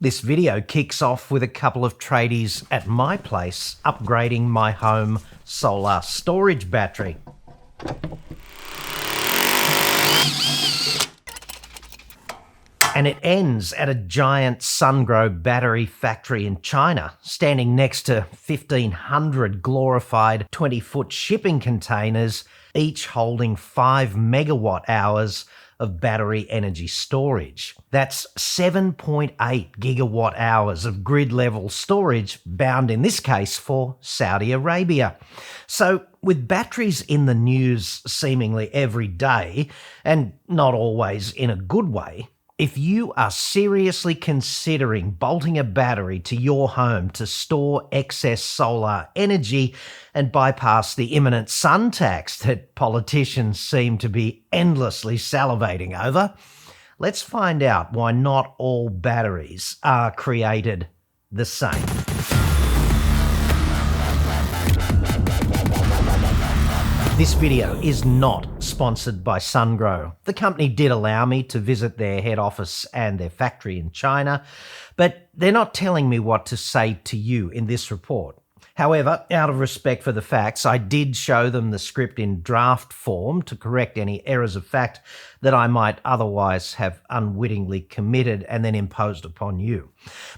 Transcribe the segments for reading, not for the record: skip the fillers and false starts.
This video kicks off with a couple of tradies at my place upgrading my home solar storage battery. And it ends at a giant Sungrow battery factory in China, standing next to 1,500 glorified 20-foot shipping containers, each holding 5 megawatt hours of battery energy storage. That's 7.8 gigawatt hours of grid-level storage, bound in this case for Saudi Arabia. So with batteries in the news seemingly every day, and not always in a good way, if you are seriously considering bolting a battery to your home to store excess solar energy and bypass the imminent sun tax that politicians seem to be endlessly salivating over, let's find out why not all batteries are created the same. This video is not sponsored by Sungrow. The company did allow me to visit their head office and their factory in China, but they're not telling me what to say to you in this report. However, out of respect for the facts, I did show them the script in draft form to correct any errors of fact that I might otherwise have unwittingly committed and then imposed upon you.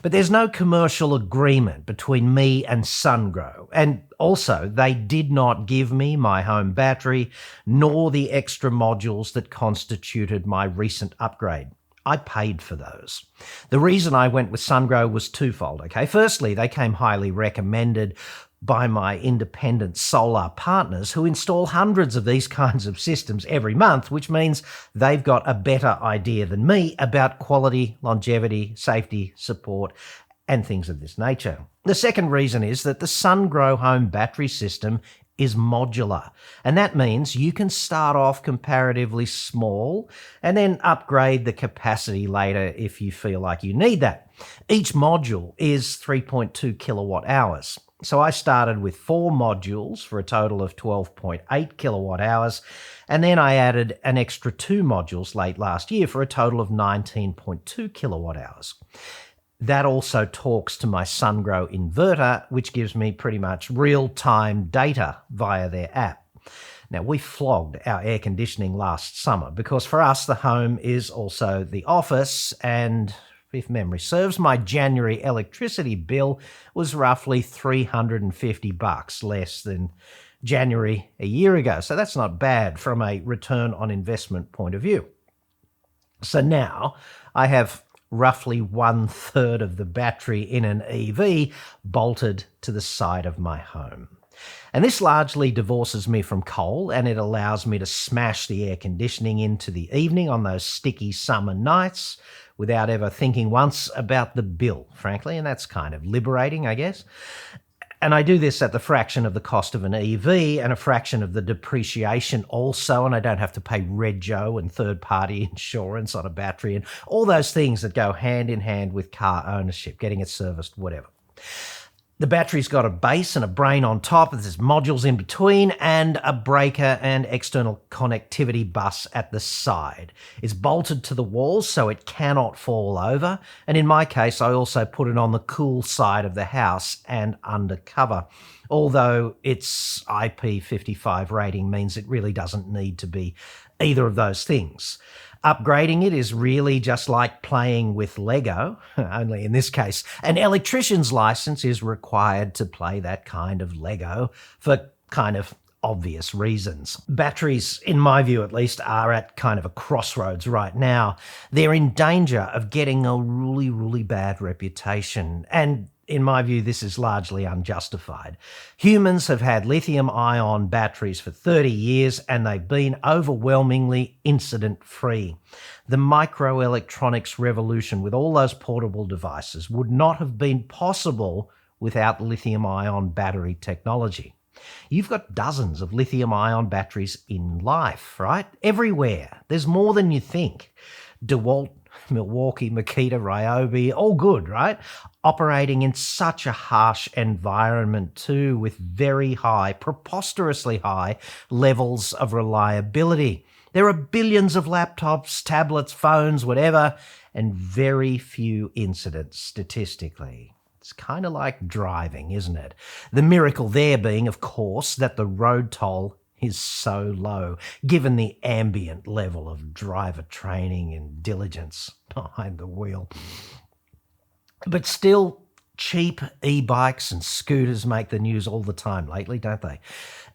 But there's no commercial agreement between me and Sungrow, and also they did not give me my home battery nor the extra modules that constituted my recent upgrade. I paid for those. The reason I went with Sungrow was twofold, okay? Firstly, they came highly recommended by my independent solar partners who install hundreds of these kinds of systems every month, which means they've got a better idea than me about quality, longevity, safety, support, and things of this nature. The second reason is that the Sungrow home battery system is modular, and that means you can start off comparatively small and then upgrade the capacity later if you feel like you need that. Each module is 3.2 kilowatt hours. So I started with 4 modules for a total of 12.8 kilowatt hours, and then I added an extra 2 modules late last year for a total of 19.2 kilowatt hours. That also talks to my Sungrow inverter, which gives me pretty much real-time data via their app. Now, we flogged our air conditioning last summer because for us, the home is also the office, and if memory serves, my January electricity bill was roughly $350 less than January a year ago. So that's not bad from a return on investment point of view. So now I have roughly 1/3 of the battery in an EV bolted to the side of my home. And this largely divorces me from coal, and it allows me to smash the air conditioning into the evening on those sticky summer nights without ever thinking once about the bill, frankly, and that's kind of liberating, I guess. And I do this at the fraction of the cost of an EV and a fraction of the depreciation also, and I don't have to pay rego and third-party insurance on a battery and all those things that go hand in hand with car ownership, getting it serviced, whatever. The battery's got a base and a brain on top, there's modules in between, and a breaker and external connectivity bus at the side. It's bolted to the walls so it cannot fall over, and in my case, I also put it on the cool side of the house and undercover, although its IP55 rating means it really doesn't need to be either of those things. Upgrading it is really just like playing with Lego, only in this case, an electrician's license is required to play that kind of Lego for kind of obvious reasons. Batteries, in my view at least, are at kind of a crossroads right now. They're in danger of getting a really, really bad reputation, and in my view, this is largely unjustified. Humans have had lithium-ion batteries for 30 years and they've been overwhelmingly incident-free. The microelectronics revolution with all those portable devices would not have been possible without lithium-ion battery technology. You've got dozens of lithium-ion batteries in life, right? Everywhere. There's more than you think. DeWalt, Milwaukee, Makita, Ryobi, all good, right? Operating in such a harsh environment too, with very high, preposterously high levels of reliability. There are billions of laptops, tablets, phones, whatever, and very few incidents statistically. It's kind of like driving, isn't it? The miracle there being, of course, that the road toll is so low, given the ambient level of driver training and diligence behind the wheel. But still, cheap e-bikes and scooters make the news all the time lately, don't they?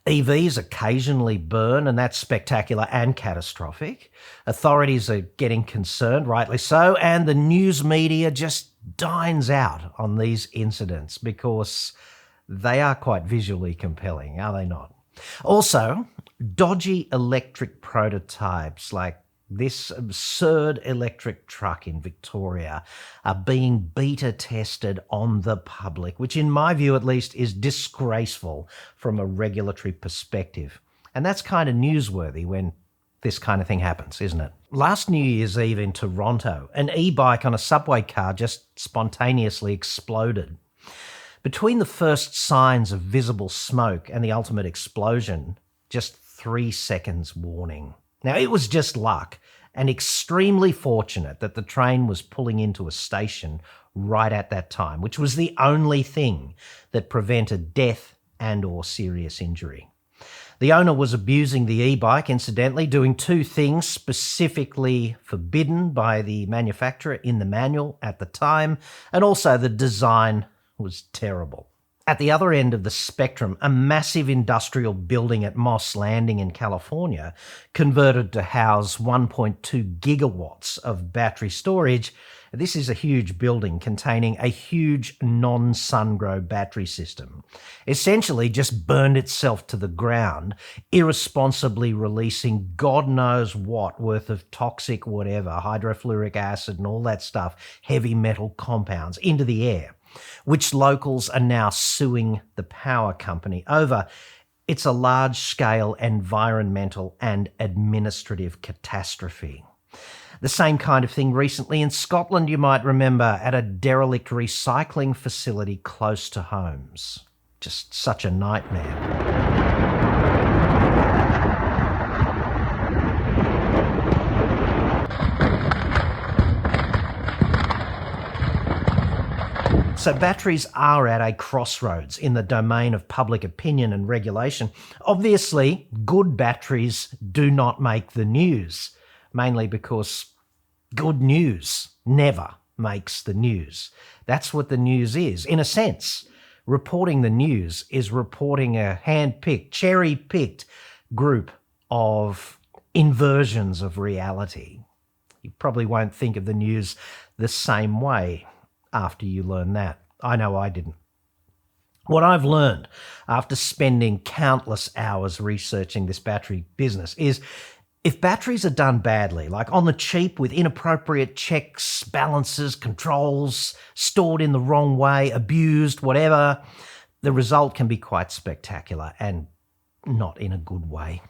EVs occasionally burn, and that's spectacular and catastrophic. Authorities are getting concerned, rightly so, and the news media just dines out on these incidents because they are quite visually compelling, are they not? Also, dodgy electric prototypes like this absurd electric truck in Victoria are being beta tested on the public, which in my view at least is disgraceful from a regulatory perspective. And that's kind of newsworthy when this kind of thing happens, isn't it? Last New Year's Eve in Toronto, an e-bike on a subway car just spontaneously exploded. Between the first signs of visible smoke and the ultimate explosion, just 3 seconds warning. Now, it was just luck and extremely fortunate that the train was pulling into a station right at that time, which was the only thing that prevented death and or serious injury. The owner was abusing the e-bike, incidentally, doing two things specifically forbidden by the manufacturer in the manual at the time, and also the design was terrible. At the other end of the spectrum, a massive industrial building at Moss Landing in California, converted to house 1.2 gigawatts of battery storage. This is a huge building containing a huge non-Sungrow battery system. Essentially just burned itself to the ground, irresponsibly releasing God knows what worth of toxic whatever, hydrofluoric acid and all that stuff, heavy metal compounds into the air, which locals are now suing the power company over. It's a large-scale environmental and administrative catastrophe. The same kind of thing recently in Scotland, you might remember, at a derelict recycling facility close to homes. Just such a nightmare. So batteries are at a crossroads in the domain of public opinion and regulation. Obviously, good batteries do not make the news, mainly because good news never makes the news. That's what the news is. In a sense, reporting the news is reporting a hand-picked, cherry-picked group of inversions of reality. You probably won't think of the news the same way after you learn that. I know I didn't. What I've learned after spending countless hours researching this battery business is if batteries are done badly, like on the cheap with inappropriate checks, balances, controls, stored in the wrong way, abused, whatever, the result can be quite spectacular and not in a good way.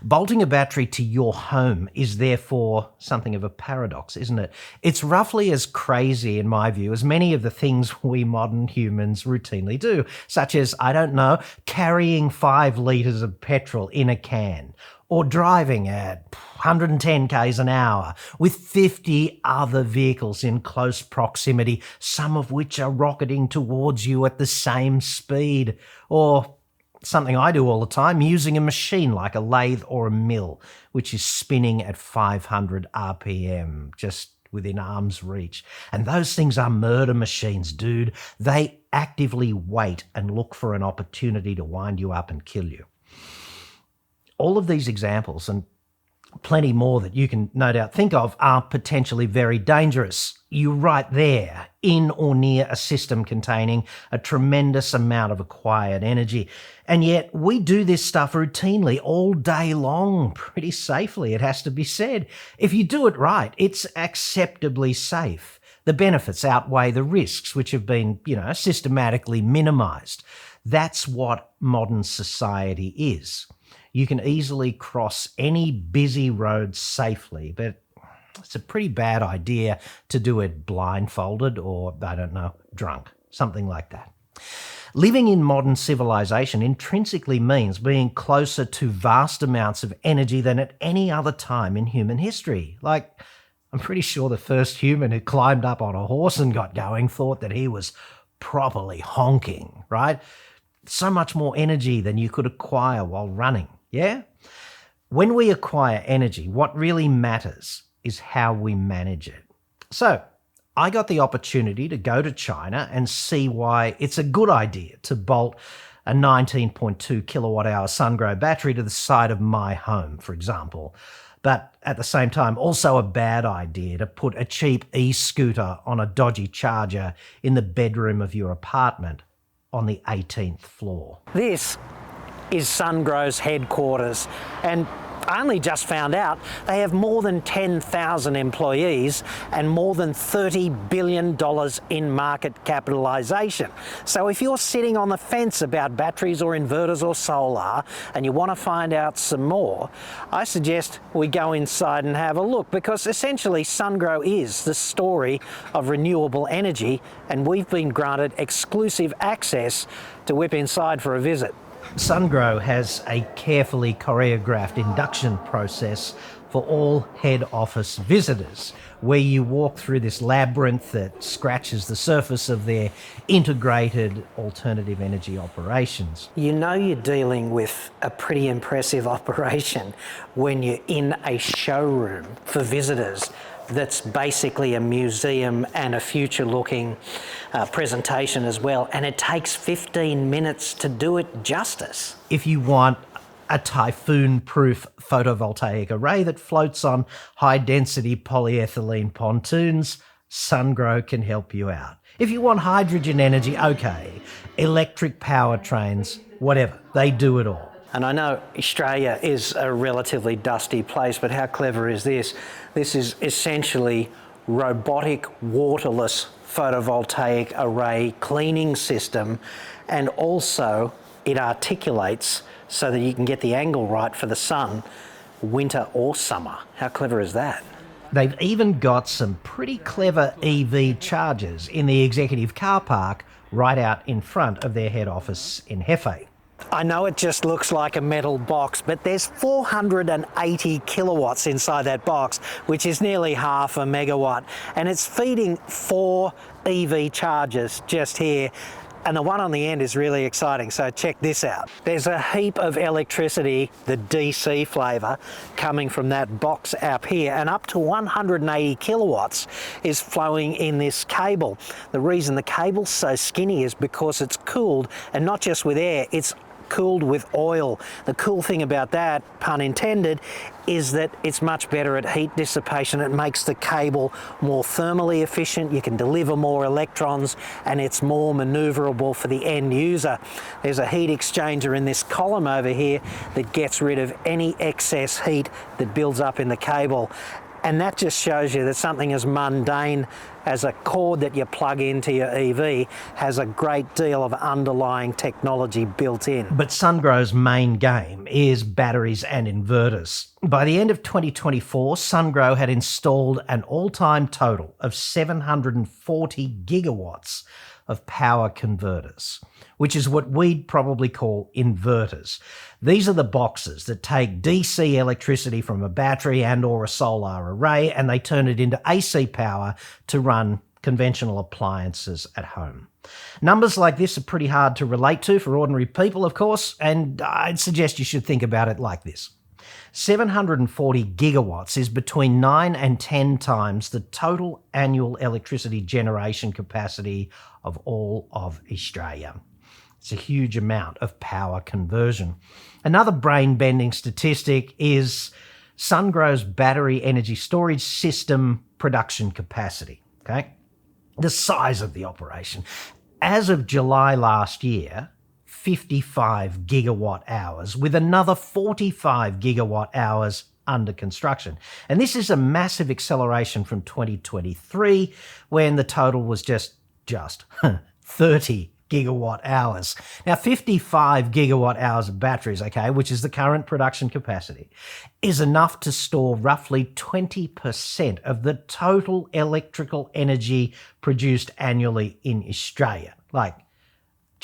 Bolting a battery to your home is therefore something of a paradox, isn't it? It's roughly as crazy, in my view, as many of the things we modern humans routinely do, such as, I don't know, carrying 5 litres of petrol in a can, or driving at 110 k's an hour with 50 other vehicles in close proximity, some of which are rocketing towards you at the same speed, or something I do all the time, using a machine like a lathe or a mill, which is spinning at 500 RPM, just within arm's reach. And those things are murder machines, dude. They actively wait and look for an opportunity to wind you up and kill you. All of these examples, and plenty more that you can no doubt think of, are potentially very dangerous. You're right there, in or near a system containing a tremendous amount of acquired energy. And yet we do this stuff routinely all day long, pretty safely, it has to be said. If you do it right, it's acceptably safe. The benefits outweigh the risks, which have been, systematically minimized. That's what modern society is. You can easily cross any busy road safely, but it's a pretty bad idea to do it blindfolded or, drunk, something like that. Living in modern civilization intrinsically means being closer to vast amounts of energy than at any other time in human history. Like, I'm pretty sure the first human who climbed up on a horse and got going thought that he was properly honking, right? So much more energy than you could acquire while running, yeah? When we acquire energy, what really matters is how we manage it. So, I got the opportunity to go to China and see why it's a good idea to bolt a 19.2 kilowatt hour Sungrow battery to the side of my home, for example. But at the same time, also a bad idea to put a cheap e-scooter on a dodgy charger in the bedroom of your apartment on the 18th floor. This is Sungrow's headquarters, and I only just found out they have more than 10,000 employees and more than $30 billion in market capitalisation. So if you're sitting on the fence about batteries or inverters or solar and you want to find out some more, I suggest we go inside and have a look, because essentially Sungrow is the story of renewable energy, and we've been granted exclusive access to whip inside for a visit. Sungrow has a carefully choreographed induction process for all head office visitors, where you walk through this labyrinth that scratches the surface of their integrated alternative energy operations. You know you're dealing with a pretty impressive operation when you're in a showroom for visitors that's basically a museum and a future-looking presentation as well, and it takes 15 minutes to do it justice. If you want a typhoon-proof photovoltaic array that floats on high-density polyethylene pontoons, Sungrow can help you out. If you want hydrogen energy, okay. Electric powertrains, whatever, they do it all. And I know Australia is a relatively dusty place, but how clever is this? This is essentially robotic, waterless photovoltaic array cleaning system, and also it articulates so that you can get the angle right for the sun, winter or summer. How clever is that? They've even got some pretty clever EV chargers in the executive car park right out in front of their head office in Hefei. I know it just looks like a metal box, but there's 480 kilowatts inside that box, which is nearly half a megawatt. And it's feeding 4 EV chargers just here. And the one on the end is really exciting, so check this out. There's a heap of electricity, the DC flavour, coming from that box up here, and up to 180 kilowatts is flowing in this cable. The reason the cable's so skinny is because it's cooled, and not just with air, it's cooled with oil. The cool thing about that, pun intended, is that it's much better at heat dissipation. It makes the cable more thermally efficient, you can deliver more electrons, and it's more manoeuvrable for the end user. There's a heat exchanger in this column over here that gets rid of any excess heat that builds up in the cable. And that just shows you that something as mundane as a cord that you plug into your EV has a great deal of underlying technology built in. But Sungrow's main game is batteries and inverters. By the end of 2024, Sungrow had installed an all-time total of 740 gigawatts of power converters, which is what we'd probably call inverters. These are the boxes that take DC electricity from a battery and or a solar array, and they turn it into AC power to run conventional appliances at home. Numbers like this are pretty hard to relate to for ordinary people, of course, and I'd suggest you should think about it like this. 740 gigawatts is between 9 and 10 times the total annual electricity generation capacity of all of Australia. It's a huge amount of power conversion. Another brain-bending statistic is Sungrow's battery energy storage system production capacity, okay? The size of the operation. As of July last year, 55 gigawatt hours, with another 45 gigawatt hours under construction. And this is a massive acceleration from 2023, when the total was just 30 gigawatt hours. Now, 55 gigawatt hours of batteries, okay, which is the current production capacity, is enough to store roughly 20% of the total electrical energy produced annually in Australia. Like,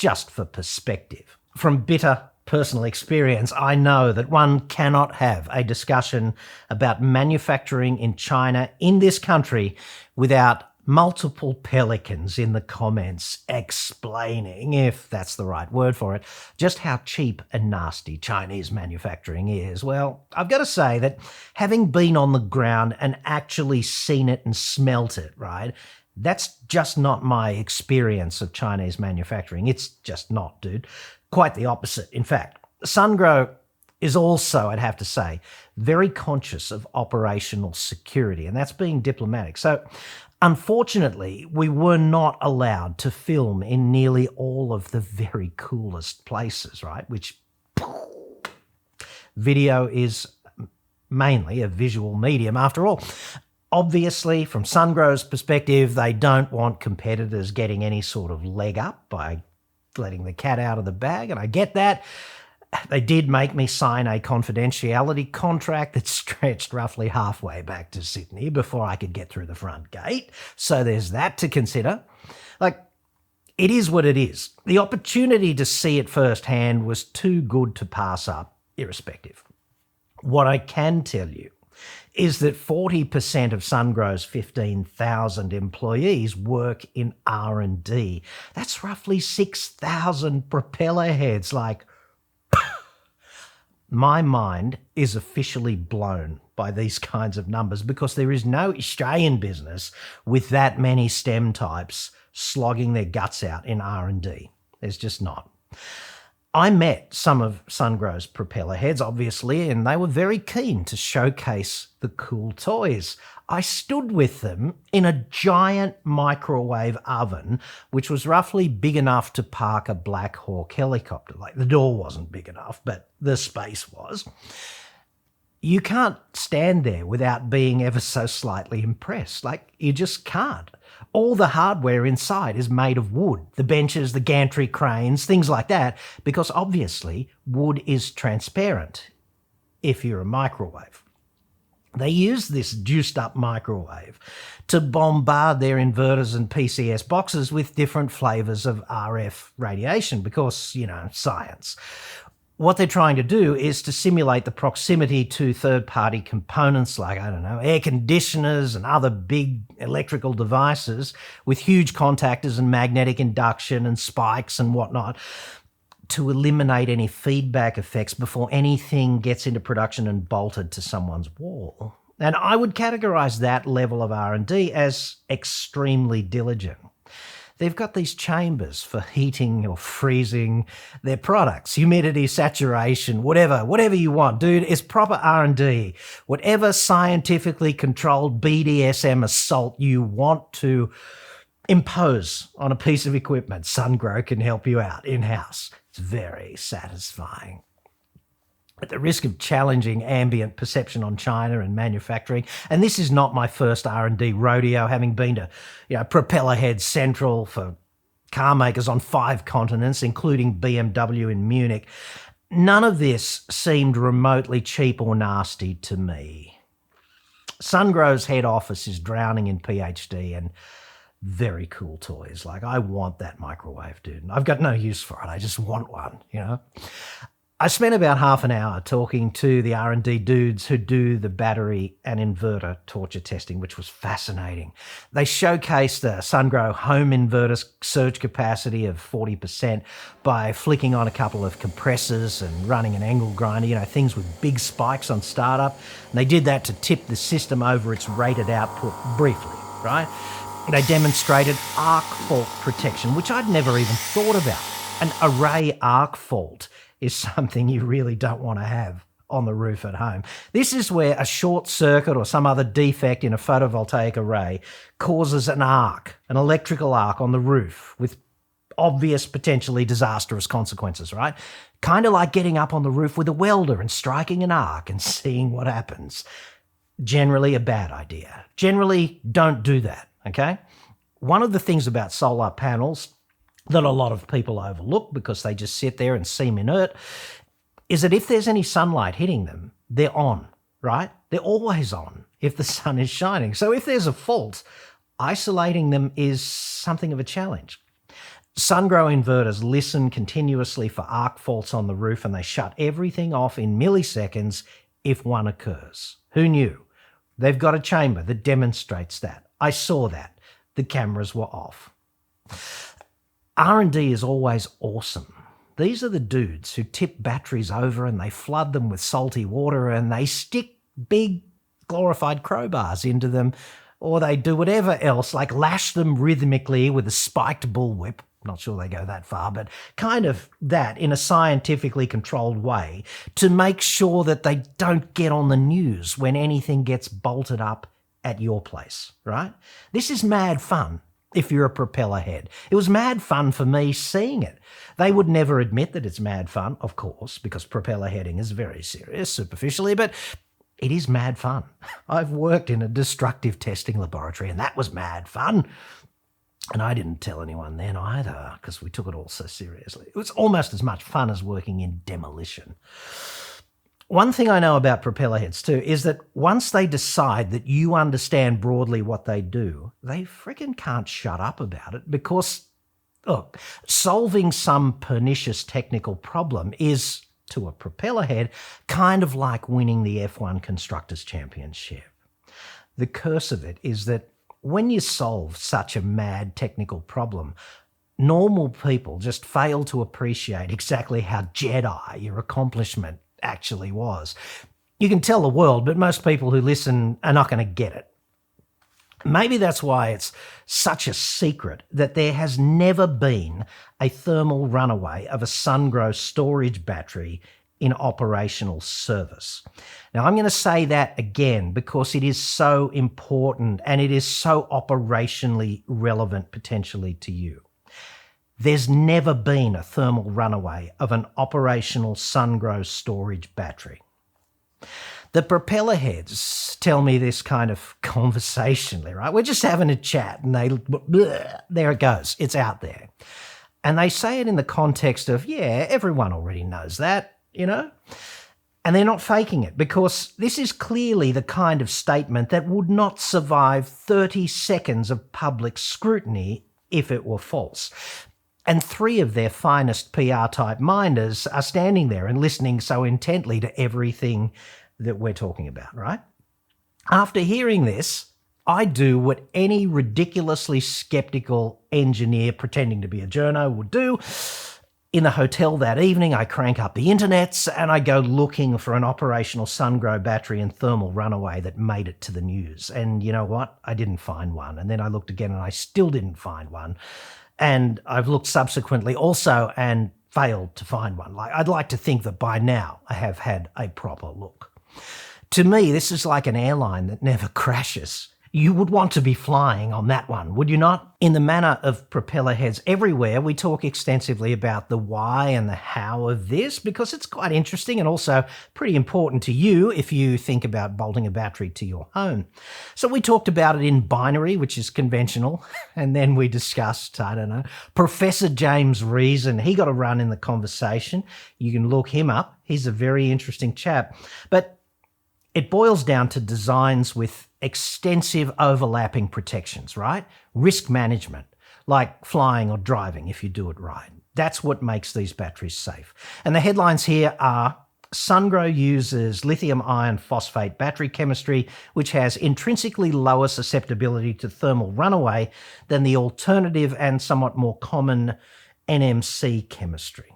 just for perspective. From bitter personal experience, I know that one cannot have a discussion about manufacturing in China in this country without multiple pelicans in the comments explaining, if that's the right word for it, just how cheap and nasty Chinese manufacturing is. Well, I've got to say that having been on the ground and actually seen it and smelt it, right, that's just not my experience of Chinese manufacturing. It's just not, dude. Quite the opposite, in fact. Sungrow is also, I'd have to say, very conscious of operational security, and that's being diplomatic. So, unfortunately, we were not allowed to film in nearly all of the very coolest places, right? Which video is mainly a visual medium after all. Obviously, from Sungrow's perspective, they don't want competitors getting any sort of leg up by letting the cat out of the bag, and I get that. They did make me sign a confidentiality contract that stretched roughly halfway back to Sydney before I could get through the front gate. So there's that to consider. Like, it is what it is. The opportunity to see it firsthand was too good to pass up, irrespective. What I can tell you is that 40% of Sungrow's 15,000 employees work in R&D. That's roughly 6,000 propeller heads. Like, my mind is officially blown by these kinds of numbers because there is no Australian business with that many STEM types slogging their guts out in R&D. There's just not. I met some of Sungrow's propeller heads, obviously, and they were very keen to showcase the cool toys. I stood with them in a giant microwave oven, which was roughly big enough to park a Black Hawk helicopter. Like, the door wasn't big enough, but the space was. You can't stand there without being ever so slightly impressed. Like, you just can't. All the hardware inside is made of wood, the benches, the gantry cranes, things like that, because obviously wood is transparent if you're a microwave. They use this juiced up microwave to bombard their inverters and PCS boxes with different flavours of RF radiation because, science. What they're trying to do is to simulate the proximity to third-party components like, air conditioners and other big electrical devices with huge contactors and magnetic induction and spikes and whatnot to eliminate any feedback effects before anything gets into production and bolted to someone's wall. And I would categorise that level of R&D as extremely diligent. They've got these chambers for heating or freezing their products, humidity, saturation, whatever you want. Dude, it's proper R&D. Whatever scientifically controlled BDSM assault you want to impose on a piece of equipment, Sungrow can help you out in-house. It's very satisfying. At the risk of challenging ambient perception on China and manufacturing, and this is not my first R&D rodeo, having been to Propeller Head Central for car makers on 5 continents, including BMW in Munich, none of this seemed remotely cheap or nasty to me. Sungrow's head office is drowning in PhD and very cool toys. Like, I want that microwave, dude. I've got no use for it. I just want one, I spent about half an hour talking to the R&D dudes who do the battery and inverter torture testing, which was fascinating. They showcased the Sungrow home inverter surge capacity of 40% by flicking on a couple of compressors and running an angle grinder, things with big spikes on startup. And they did that to tip the system over its rated output briefly, right? They demonstrated arc fault protection, which I'd never even thought about. An array arc fault is something you really don't want to have on the roof at home. This is where a short circuit or some other defect in a photovoltaic array causes an arc, an electrical arc on the roof with obvious, potentially disastrous consequences, right? Kind of like getting up on the roof with a welder and striking an arc and seeing what happens. Generally a bad idea. Generally, don't do that, okay? One of the things about solar panels that a lot of people overlook because they just sit there and seem inert is that if there's any sunlight hitting them, they're on, right? They're always on if the sun is shining. So if there's a fault, isolating them is something of a challenge. Sungrow inverters listen continuously for arc faults on the roof, and they shut everything off in milliseconds if one occurs. Who knew? They've got a chamber that demonstrates that. I saw that. The cameras were off. R&D is always awesome. These are the dudes who tip batteries over and they flood them with salty water and they stick big glorified crowbars into them, or they do whatever else, like lash them rhythmically with a spiked bullwhip. Not sure they go that far, but kind of that in a scientifically controlled way to make sure that they don't get on the news when anything gets bolted up at your place, right? This is mad fun if you're a propeller head. It was mad fun for me seeing it. They would never admit that it's mad fun, of course, because propeller heading is very serious superficially, but it is mad fun. I've worked in a destructive testing laboratory and that was mad fun. And I didn't tell anyone then either because we took it all so seriously. It was almost as much fun as working in demolition. One thing I know about propeller heads too is that once they decide that you understand broadly what they do, they freaking can't shut up about it because, look, solving some pernicious technical problem is, to a propeller head, kind of like winning the F1 Constructors' Championship. The curse of it is that when you solve such a mad technical problem, normal people just fail to appreciate exactly how Jedi your accomplishment actually was. You can tell the world, but most people who listen are not going to get it. Maybe that's why it's such a secret that there has never been a thermal runaway of a Sungrow storage battery in operational service. Now, I'm going to say that again because it is so important and it is so operationally relevant potentially to you. There's never been a thermal runaway of an operational Sungrow storage battery. The propeller heads tell me this kind of conversationally, right? We're just having a chat and there it goes. It's out there. And they say it in the context of, yeah, everyone already knows that, you know? And they're not faking it because this is clearly the kind of statement that would not survive 30 seconds of public scrutiny if it were false. And three of their finest PR-type minders are standing there and listening so intently to everything that we're talking about, right? After hearing this, I do what any ridiculously skeptical engineer pretending to be a journo would do. In the hotel that evening, I crank up the internets and I go looking for an operational Sungrow battery and thermal runaway that made it to the news. And you know what? I didn't find one. And then I looked again and I still didn't find one. And I've looked subsequently also and failed to find one. I'd like to think that by now I have had a proper look. To me, this is like an airline that never crashes. You would want to be flying on that one, would you not? In the manner of propeller heads everywhere, we talk extensively about the why and the how of this because it's quite interesting and also pretty important to you if you think about bolting a battery to your home. So we talked about it in binary, which is conventional, and then we discussed, I don't know, Professor James Reason. He got a run in the conversation. You can look him up. He's a very interesting chap. But it boils down to designs with extensive overlapping protections, right? Risk management, like flying or driving if you do it right. That's what makes these batteries safe. And the headlines here are Sungrow uses lithium-ion phosphate battery chemistry, which has intrinsically lower susceptibility to thermal runaway than the alternative and somewhat more common NMC chemistry.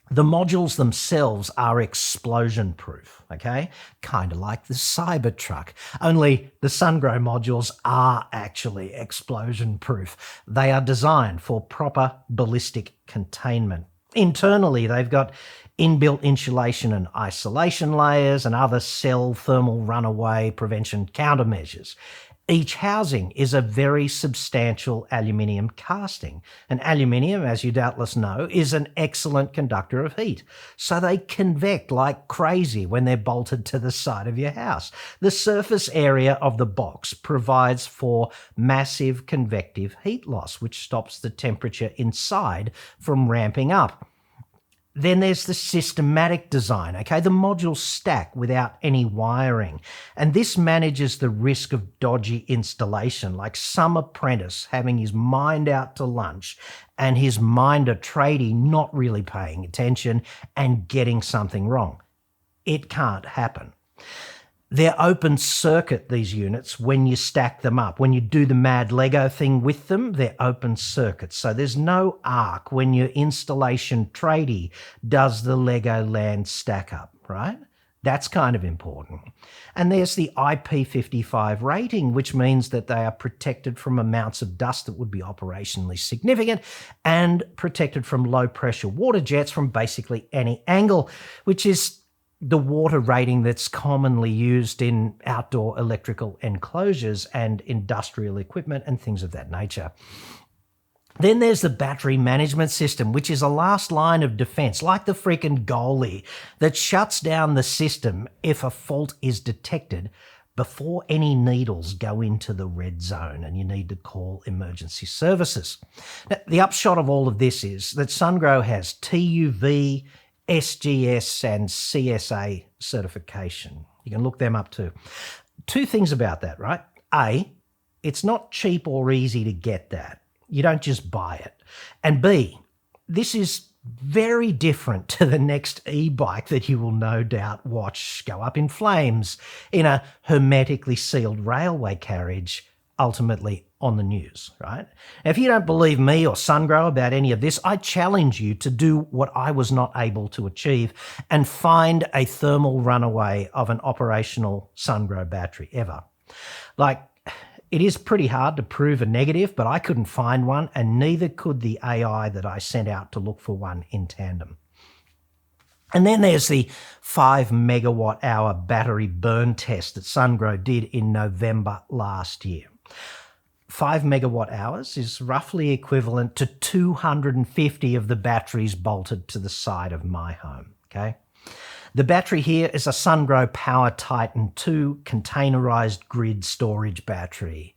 The modules themselves are explosion-proof, okay? Kind of like the Cybertruck, only the Sungrow modules are actually explosion-proof. They are designed for proper ballistic containment. Internally, they've got inbuilt insulation and isolation layers and other cell thermal runaway prevention countermeasures. Each housing is a very substantial aluminium casting. And aluminium, as you doubtless know, is an excellent conductor of heat. So they convect like crazy when they're bolted to the side of your house. The surface area of the box provides for massive convective heat loss, which stops the temperature inside from ramping up. Then there's the systematic design, okay? The modules stack without any wiring. And this manages the risk of dodgy installation, like some apprentice having his mind out to lunch and his minder tradie not really paying attention and getting something wrong. It can't happen. They're open circuit, these units, when you stack them up. When you do the mad Lego thing with them, they're open circuit. So there's no arc when your installation tradie does the Lego land stack up, right? That's kind of important. And there's the IP55 rating, which means that they are protected from amounts of dust that would be operationally significant and protected from low pressure water jets from basically any angle, which is the water rating that's commonly used in outdoor electrical enclosures and industrial equipment and things of that nature. Then there's the battery management system, which is a last line of defense, like the freaking goalie, that shuts down the system if a fault is detected before any needles go into the red zone and you need to call emergency services. Now, the upshot of all of this is that Sungrow has TUV, SGS and CSA certification. You can look them up too. Two things about that, right? A, it's not cheap or easy to get that. You don't just buy it. And B, this is very different to the next e-bike that you will no doubt watch go up in flames in a hermetically sealed railway carriage, ultimately on the news, right? Now, if you don't believe me or Sungrow about any of this, I challenge you to do what I was not able to achieve and find a thermal runaway of an operational Sungrow battery ever. Like, it is pretty hard to prove a negative, but I couldn't find one, and neither could the AI that I sent out to look for one in tandem. And then there's the 5 megawatt hour battery burn test that Sungrow did in November last year. 5 megawatt hours is roughly equivalent to 250 of the batteries bolted to the side of my home, okay? The battery here is a Sungrow Power Titan 2 containerized grid storage battery.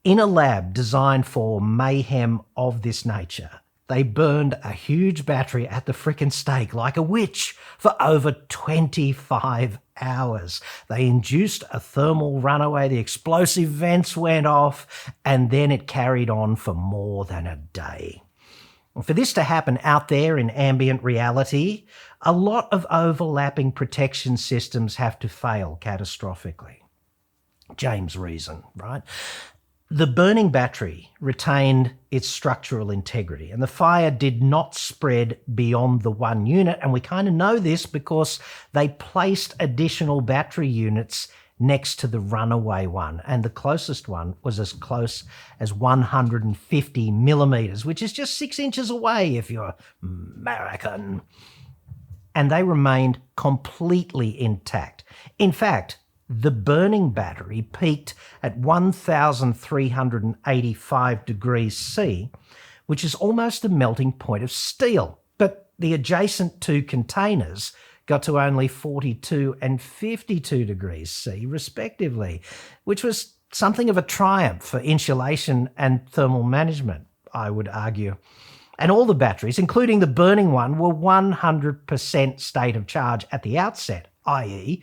In a lab designed for mayhem of this nature, they burned a huge battery at the frickin' stake like a witch for over 25 hours. They induced a thermal runaway, the explosive vents went off, and then it carried on for more than a day. For this to happen out there in ambient reality, a lot of overlapping protection systems have to fail catastrophically. James Reason, right? The burning battery retained its structural integrity and the fire did not spread beyond the one unit. And we kind of know this because they placed additional battery units next to the runaway one. And the closest one was as close as 150 millimeters, which is just 6 inches away if you're American. And they remained completely intact. In fact, the burning battery peaked at 1,385 degrees C, which is almost the melting point of steel. But the adjacent two containers got to only 42 and 52 degrees C, respectively, which was something of a triumph for insulation and thermal management, I would argue. And all the batteries, including the burning one, were 100% state of charge at the outset, i.e.,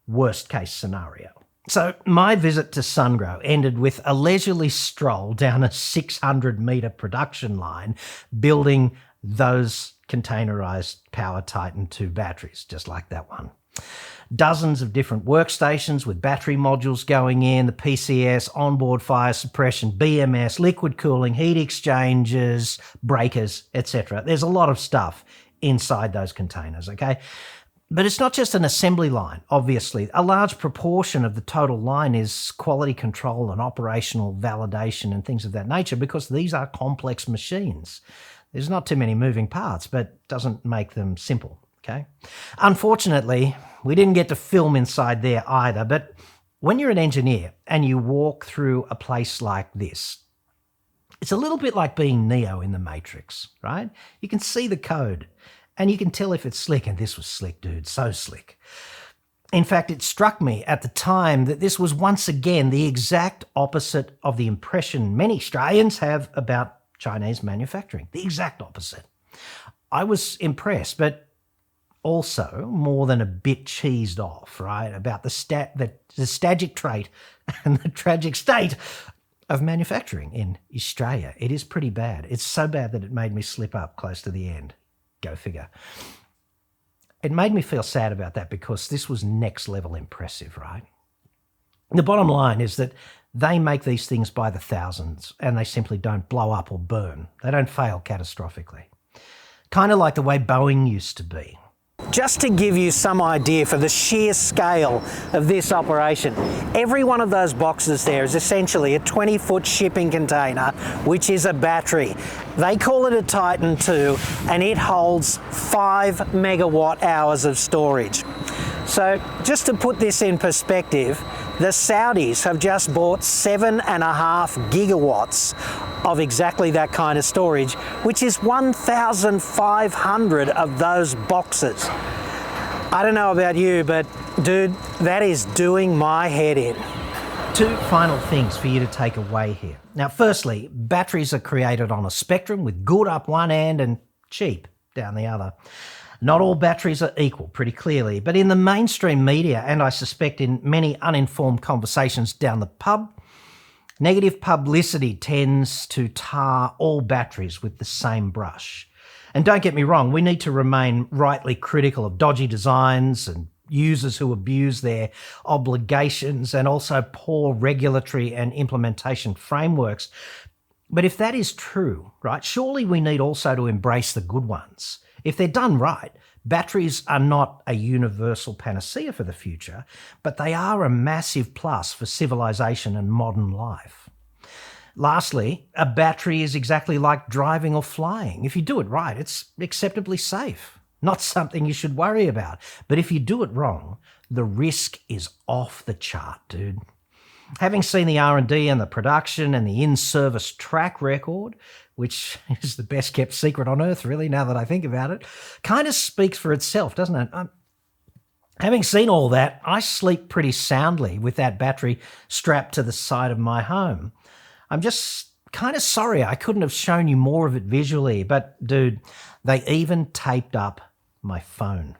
worst case scenario. So my visit to Sungrow ended with a leisurely stroll down a 600-metre production line building those containerised Power Titan 2 batteries, just like that one. Dozens of different workstations with battery modules going in, the PCS, onboard fire suppression, BMS, liquid cooling, heat exchangers, breakers, etc. There's a lot of stuff inside those containers, okay? But it's not just an assembly line, obviously. A large proportion of the total line is quality control and operational validation and things of that nature because these are complex machines. There's not too many moving parts, but doesn't make them simple, okay? Unfortunately, we didn't get to film inside there either, but when you're an engineer and you walk through a place like this, it's a little bit like being Neo in the Matrix, right? You can see the code. And you can tell if it's slick, and this was slick, dude, so slick. In fact, it struck me at the time that this was once again the exact opposite of the impression many Australians have about Chinese manufacturing, the exact opposite. I was impressed, but also more than a bit cheesed off, right, about the stagic trait and the tragic state of manufacturing in Australia. It is pretty bad. It's so bad that it made me slip up close to the end. Go figure. It made me feel sad about that because this was next level impressive, right? The bottom line is that they make these things by the thousands and they simply don't blow up or burn. They don't fail catastrophically. Kind of like the way Boeing used to be. Just to give you some idea for the sheer scale of this operation, every one of those boxes there is essentially a 20-foot shipping container, which is a battery. They call it a Titan II, and it holds 5 megawatt hours of storage. So just to put this in perspective, the Saudis have just bought 7.5 gigawatts of exactly that kind of storage, which is 1,500 of those boxes. I don't know about you, but dude, that is doing my head in. 2 final things for you to take away here. Now, firstly, batteries are created on a spectrum with good up one end and cheap down the other. Not all batteries are equal, pretty clearly, but in the mainstream media, and I suspect in many uninformed conversations down the pub, negative publicity tends to tar all batteries with the same brush. And don't get me wrong, we need to remain rightly critical of dodgy designs and users who abuse their obligations and also poor regulatory and implementation frameworks. But if that is true, right, surely we need also to embrace the good ones. If they're done right, batteries are not a universal panacea for the future, but they are a massive plus for civilization and modern life. Lastly, a battery is exactly like driving or flying. If you do it right, it's acceptably safe. Not something you should worry about. But if you do it wrong, the risk is off the chart, dude. Having seen the R&D and the production and the in-service track record, which is the best kept secret on earth, really, now that I think about it, kind of speaks for itself, doesn't it? Having seen all that, I sleep pretty soundly with that battery strapped to the side of my home. I'm just kind of sorry I couldn't have shown you more of it visually, but dude, they even taped up my phone.